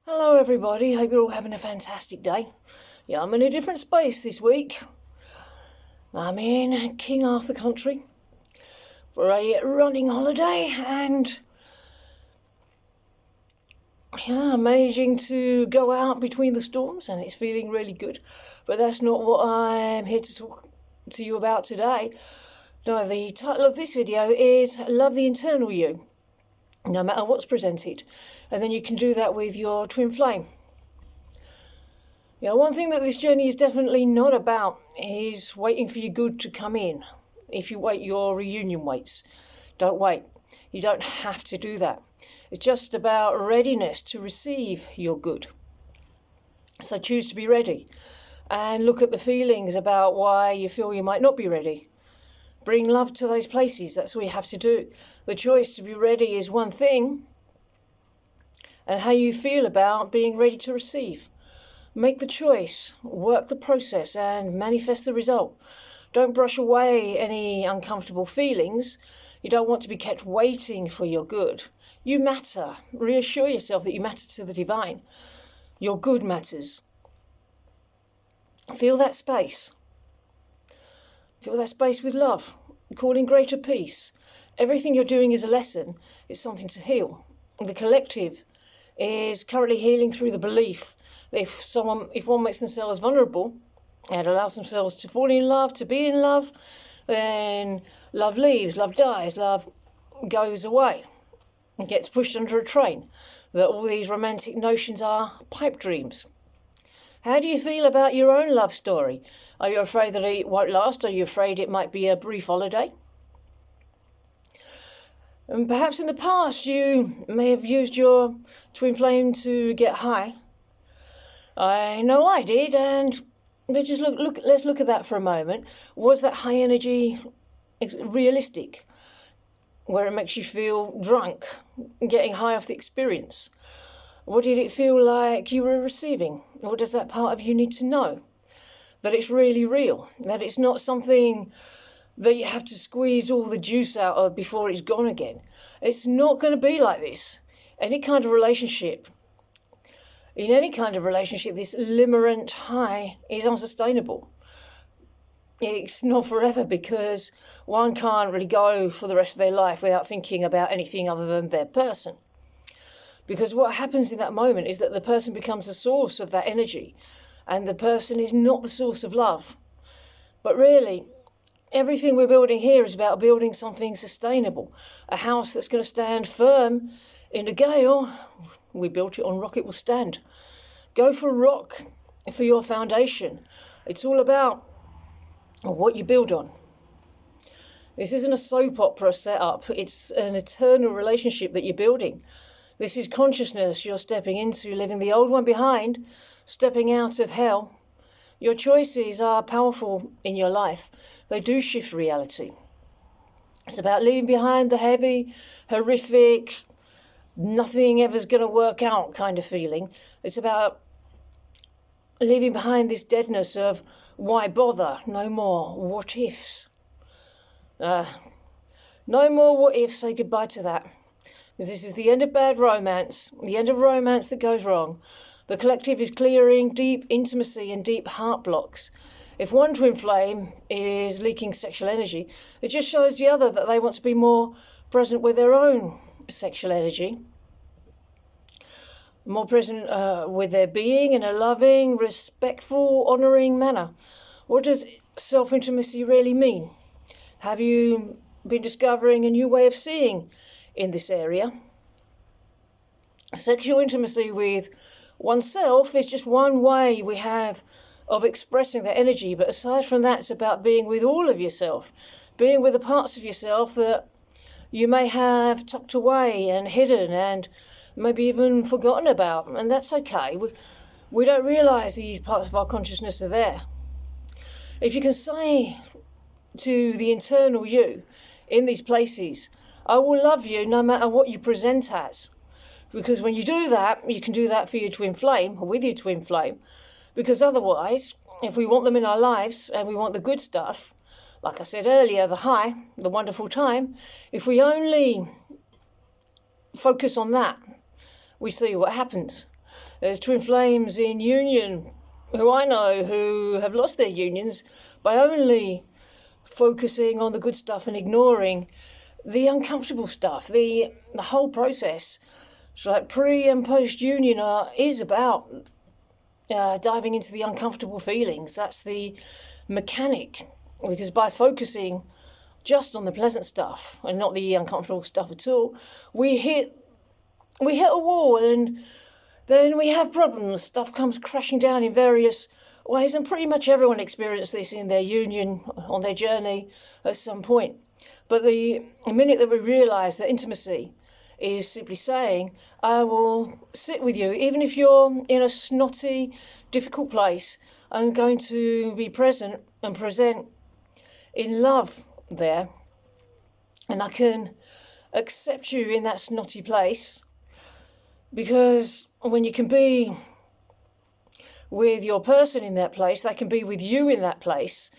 Hello everybody, hope you're all having a fantastic day. Yeah, I'm in a different space this week. I'm in King Arthur country for a running holiday and I'm managing to go out between the storms and it's feeling really good. But that's not what I'm here to talk to you about today. No, the title of this video is Love the Internal You, no matter what's presented. And then you can do that with your twin flame. One thing that this journey is definitely not about is waiting for your good to come in. If you wait, your reunion waits. Don't wait. You don't have to do that. It's just about readiness to receive your good. So choose to be ready and look at the feelings about why you feel you might not be ready. Bring love to those places. That's what you have to do. The choice to be ready is one thing, and how you feel about being ready to receive. Make the choice, work the process, and manifest the result. Don't brush away any uncomfortable feelings. You don't want to be kept waiting for your good. You matter. Reassure yourself that you matter to the divine. Your good matters. Feel that space. Fill that space with love, calling greater peace. Everything you're doing is a lesson. It's something to heal. The collective is currently healing through the belief that if one makes themselves vulnerable and allows themselves to fall in love, to be in love, then love leaves, love dies, love goes away and gets pushed under a train. That all these romantic notions are pipe dreams. How do you feel about your own love story? Are you afraid that it won't last? Are you afraid it might be a brief holiday? And perhaps in the past you may have used your twin flame to get high. I know I did, and let's look at that for a moment. Was that high energy realistic, where it makes you feel drunk, getting high off the experience? What did it feel like you were receiving? What does that part of you need to know? That it's really real, that it's not something that you have to squeeze all the juice out of before it's gone again. It's not going to be like this. In any kind of relationship, this limerent high is unsustainable. It's not forever, because one can't really go for the rest of their life without thinking about anything other than their person. Because what happens in that moment is that the person becomes the source of that energy, and the person is not the source of love. But really, everything we're building here is about building something sustainable, a house that's going to stand firm in the gale. We built it on rock, it will stand. Go for rock for your foundation. It's all about what you build on. This isn't a soap opera setup, it's an eternal relationship that you're building. This is consciousness you're stepping into, leaving the old one behind, stepping out of hell. Your choices are powerful in your life. They do shift reality. It's about leaving behind the heavy, horrific, nothing ever's going to work out kind of feeling. It's about leaving behind this deadness of why bother? No more what ifs. No more what ifs. Say goodbye to that. Because this is the end of bad romance, the end of romance that goes wrong. The collective is clearing deep intimacy and deep heart blocks. If one twin flame is leaking sexual energy, it just shows the other that they want to be more present with their own sexual energy. More present with their being in a loving, respectful, honouring manner. What does self-intimacy really mean? Have you been discovering a new way of seeing in this area? Sexual intimacy with oneself is just one way we have of expressing that energy, but aside from that, it's about being with all of yourself, being with the parts of yourself that you may have tucked away and hidden and maybe even forgotten about, and that's okay. We don't realise these parts of our consciousness are there. If you can say to the internal you in these places, I will love you no matter what you present as. Because when you do that, you can do that for your twin flame, or with your twin flame. Because otherwise, if we want them in our lives and we want the good stuff, like I said earlier, the high, the wonderful time, if we only focus on that, we see what happens. There's twin flames in union who I know who have lost their unions by only focusing on the good stuff and ignoring the uncomfortable stuff. The whole process, so like pre and post union, is about diving into the uncomfortable feelings. That's the mechanic, because by focusing just on the pleasant stuff and not the uncomfortable stuff at all, we hit a wall, and then we have problems. Stuff comes crashing down in various ways, and pretty much everyone experienced this in their union on their journey at some point. But the minute that we realise that intimacy is simply saying, I will sit with you, even if you're in a snotty, difficult place, I'm going to be present and present in love there, and I can accept you in that snotty place, because when you can be with your person in that place, they can be with you in that place,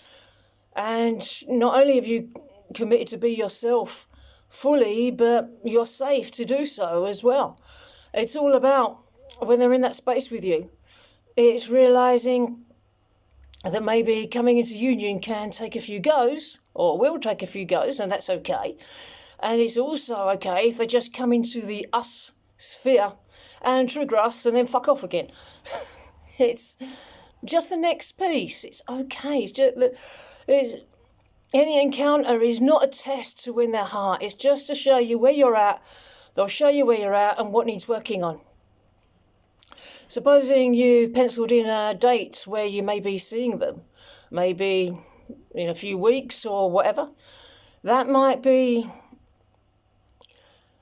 and not only have you committed to be yourself fully, but you're safe to do so as well. It's all about, when they're in that space with you, it's realising that maybe coming into union can take a few goes, or will take a few goes, and that's okay. And it's also okay if they just come into the us sphere and trigger us and then fuck off again. It's just the next piece. It's okay. Any encounter is not a test to win their heart. It's just to show you where you're at. They'll show you where you're at and what needs working on. Supposing you've penciled in a date where you may be seeing them, maybe in a few weeks or whatever, that might be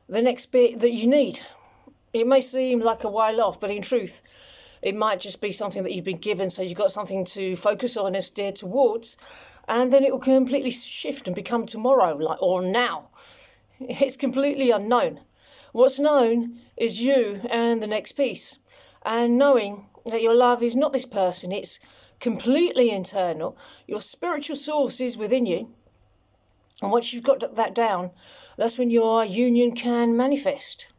the next bit that you need. It may seem like a while off, but in truth, it might just be something that you've been given, so you've got something to focus on and steer towards, and then it will completely shift and become tomorrow, or now. It's completely unknown. What's known is you and the next piece, and knowing that your love is not this person, it's completely internal. Your spiritual source is within you, and once you've got that down, that's when your union can manifest.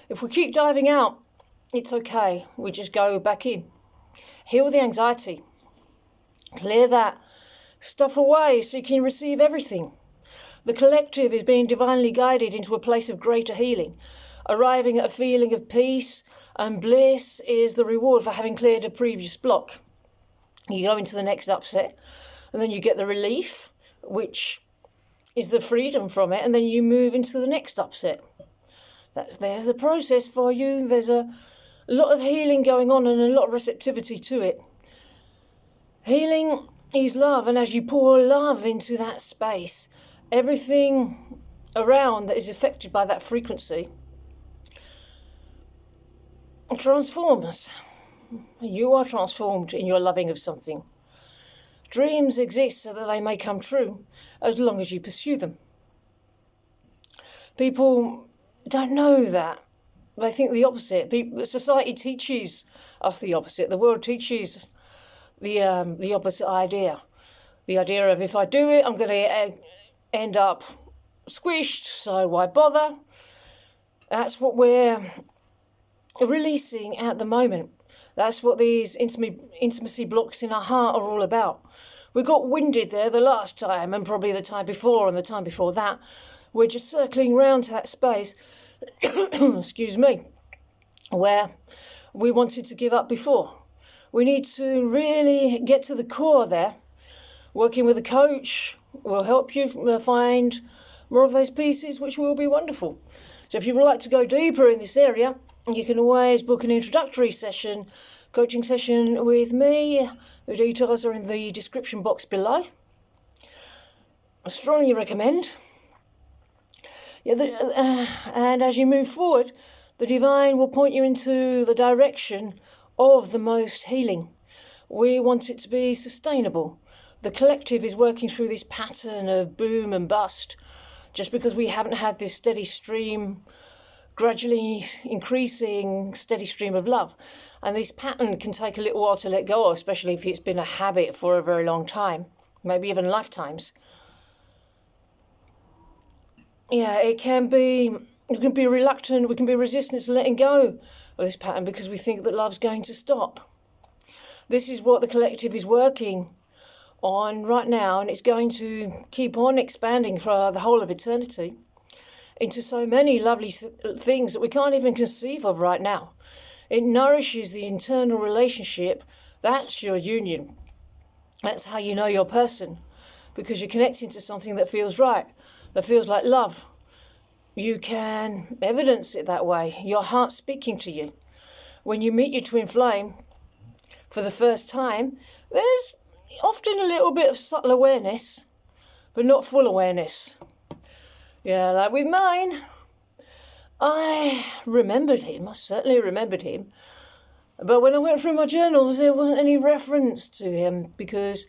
If we keep diving out, it's okay. We just go back in. Heal the anxiety. Clear that stuff away so you can receive everything. The collective is being divinely guided into a place of greater healing. Arriving at a feeling of peace and bliss is the reward for having cleared a previous block. You go into the next upset, and then you get the relief, which is the freedom from it, and then you move into the next upset. There's the process for you. There's a lot of healing going on and a lot of receptivity to it. Healing is love, and as you pour love into that space, everything around that is affected by that frequency transforms. You are transformed in your loving of something. Dreams exist so that they may come true, as long as you pursue them. People don't know that. They think the opposite. Society teaches us the opposite. The world teaches the opposite idea. The idea of, if I do it, I'm going to end up squished, so why bother? That's what we're releasing at the moment. That's what these intimacy blocks in our heart are all about. We got winded there the last time, and probably the time before and the time before that. We're just circling round to that space, excuse me, where we wanted to give up before. We need to really get to the core there. Working with a coach will help you find more of those pieces, which will be wonderful. So if you would like to go deeper in this area, you can always book an introductory session, coaching session with me. The details are in the description box below. I strongly recommend. And as you move forward, the divine will point you into the direction of the most healing. We want it to be sustainable. The collective is working through this pattern of boom and bust, just because we haven't had this steady stream, gradually increasing steady stream of love. And this pattern can take a little while to let go of, especially if it's been a habit for a very long time, maybe even lifetimes. Yeah, it can be we can be reluctant, we can be resistant to letting go of this pattern because we think that love's going to stop. This is what the collective is working on right now, and it's going to keep on expanding for the whole of eternity into so many lovely things that we can't even conceive of right now. It nourishes the internal relationship. That's your union. That's how you know your person, because you're connecting to something that feels right, that feels like love. You can evidence it that way. Your heart speaking to you. When you meet your twin flame for the first time, there's often a little bit of subtle awareness, but not full awareness. Yeah, like with mine, I remembered him. I certainly remembered him. But when I went through my journals, there wasn't any reference to him because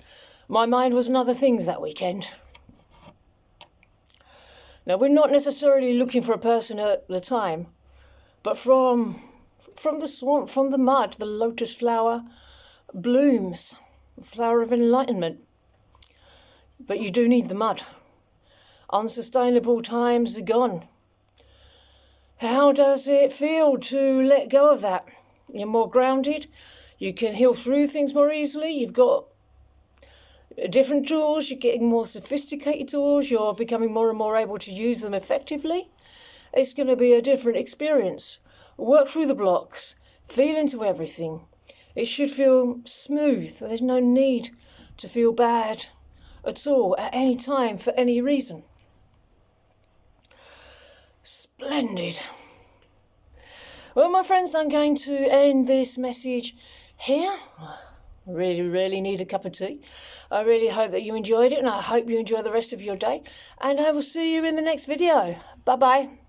my mind was on other things that weekend. Now, we're not necessarily looking for a person at the time, but from the swamp, from the mud, the lotus flower blooms, the flower of enlightenment. But you do need the mud. Unsustainable times are gone. How does it feel to let go of that? You're more grounded. You can heal through things more easily. You've got different tools. You're getting more sophisticated tools. You're becoming more and more able to use them effectively. It's going to be a different experience. Work through the blocks. Feel into everything. It should feel smooth. There's no need to feel bad at all, at any time, for any reason. Splendid. Well, my friends, I'm going to end this message here. I really need a cup of tea. I really hope that you enjoyed it, and I hope you enjoy the rest of your day. And I will see you in the next video. Bye-bye.